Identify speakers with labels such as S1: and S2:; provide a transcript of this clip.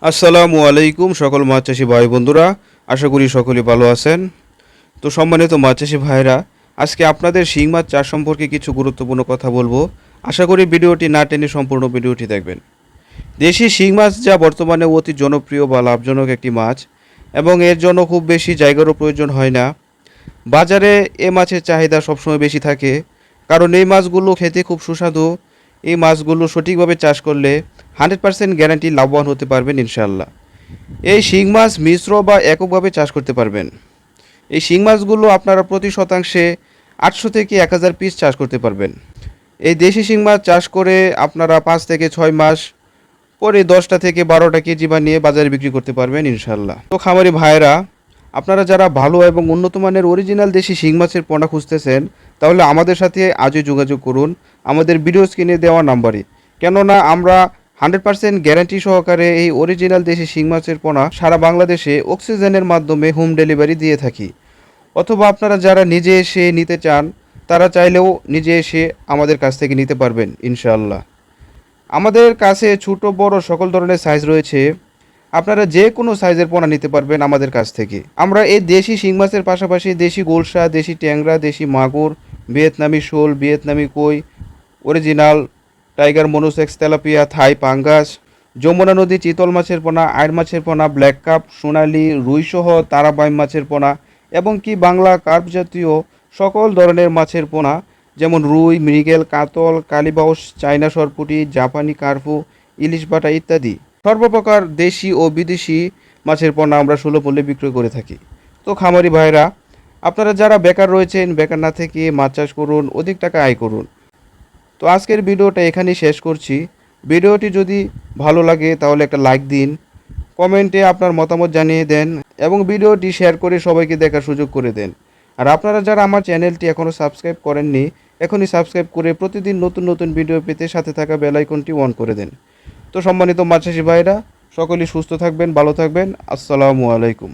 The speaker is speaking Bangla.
S1: আসসালামু আলাইকুম সকল মাছ চাষি ভাই বন্ধুরা, আশা করি সকলে ভালো আছেন। তো সম্মানিত মাছ চাষি ভাইরা, আজকে আপনাদের শিং মাছ চাষ সম্পর্কে কিছু গুরুত্বপূর্ণ কথা বলবো। আশা করি ভিডিওটি না টেনে সম্পূর্ণ ভিডিওটি দেখবেন। দেশি শিং মাছ যা বর্তমানে অতি জনপ্রিয় বা লাভজনক একটি মাছ এবং এর জন্য খুব বেশি জায়গারও প্রয়োজন হয় না। বাজারে এ মাছের চাহিদা সবসময় বেশি থাকে, কারণ এই মাছগুলো খেতে খুব সুস্বাদু। এই মাছগুলো সঠিকভাবে চাষ করলে 100% গ্যারান্টি লাভবান হতে পারবেন ইনশাল্লাহ। এই শিং মাছ মিশ্র বা এককভাবে চাষ করতে পারবেন। এই শিং মাছগুলো আপনারা প্রতি শতাংশে 800 থেকে 1000 পিস চাষ করতে পারবেন। এই দেশি শিং মাছ চাষ করে আপনারা 5 থেকে 6 মাস পরে 10টা থেকে 12টা কেজি বানিয়ে বাজারে বিক্রি করতে পারবেন ইনশাল্লাহ। তো খামারি ভাইরা, আপনারা যারা ভালো এবং উন্নত মানের অরিজিনাল দেশি শিং মাছের পোনা খুঁজতেছেন, তাহলে আমাদের সাথে আজই যোগাযোগ করুন আমাদের ভিডিও স্ক্রিনে দেওয়া নাম্বারে। কেননা আমরা 100% গ্যারান্টি সহকারে এই অরিজিনাল দেশি শিং মাছের পোনা সারা বাংলাদেশে অক্সিজেনের মাধ্যমে হোম ডেলিভারি দিয়ে থাকি। অথবা আপনারা যারা নিজে এসে নিতে চান, তারা চাইলেও নিজে এসে আমাদের কাছ থেকে নিতে পারবেন ইনশাআল্লাহ। আমাদের কাছে ছোট বড় সকল ধরনের সাইজ রয়েছে। আপনারা যে কোনো সাইজের পোনা নিতে পারবেন আমাদের কাছ থেকে। আমরা এই দেশি শিং মাছের পাশাপাশি দেশি গোলসা, দেশি ট্যাংরা, দেশি মাগুর, ভিয়েতনামি শোল, ভিয়েতনামি কই, অরিজিনাল টাইগার মনোসেক্স, তেলাপিয়া, থাই পাঙ্গাস, যমুনা নদী চিতল মাছের পোনা, আইড় মাছের পোনা, ব্ল্যাক কাপ, সোনালি, রুইসহ তারাবাইম মাছের পোনা এবং কি বাংলা কার্প জাতীয় সকল ধরনের মাছের পোনা, যেমন রুই, মৃগেল, কাতল, কালীবাউস, চাইনা সরপুঁটি, জাপানি কার্পু, ইলিশ বাটা ইত্যাদি সর্বপ্রকার দেশি ও বিদেশি মাছের পোনা আমরা সুলভ মূল্যে বিক্রয় করে থাকি। তো খামারি ভাইরা, আপনারা যারা বেকার রয়েছেন, বেকার না থেকে মাছ চাষ করুন, অধিক টাকা আয় করুন। তো আজকের ভিডিওটা এখানেই শেষ করছি। ভিডিওটি যদি ভালো লাগে তাহলে একটা লাইক দিন, কমেন্টে আপনার মতামত জানিয়ে দেন এবং ভিডিওটি শেয়ার করে সবাইকে দেখার সুযোগ করে দেন। আর আপনারা যারা আমার চ্যানেলটি এখনও সাবস্ক্রাইব করেননি, এখনই সাবস্ক্রাইব করে প্রতিদিন নতুন নতুন ভিডিও পেতে সাথে থাকা বেল আইকনটি অন করে দেন। তো সম্মানিত মাছ চাষি ভাইরা, সকলেই সুস্থ থাকবেন, ভালো থাকবেন। আসসালামু আলাইকুম।